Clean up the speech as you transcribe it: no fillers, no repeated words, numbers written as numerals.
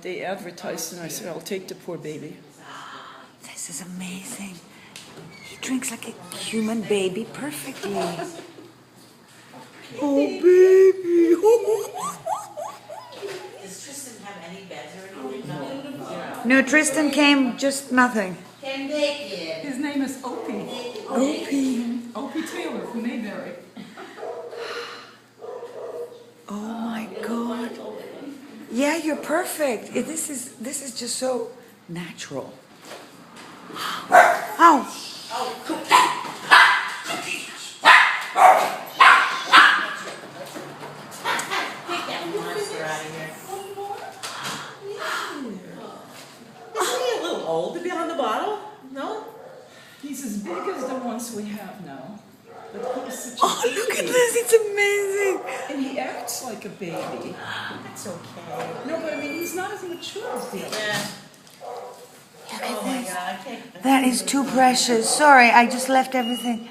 They advertised, and I said, I'll take the poor baby. This is amazing. He drinks like a human baby perfectly. Oh, baby. Does Tristan have any beds or anything? No, Tristan came just nothing. Can they get? His name is Opie. Opie. Opie Taylor from Mayberry. Oh my God. Yeah, you're perfect. This is just so natural. Ow. Take that monster out of here. Isn't he a little old to be on the bottle? No? He's as big as the ones we have now. But he's such a Oh, look at baby. this. It's amazing. And he acts like a baby. That's okay. No, but I mean, he's not as mature as the others. Yeah. Look at Oh my this. God. I can't. That is too precious. Sorry, I just left everything.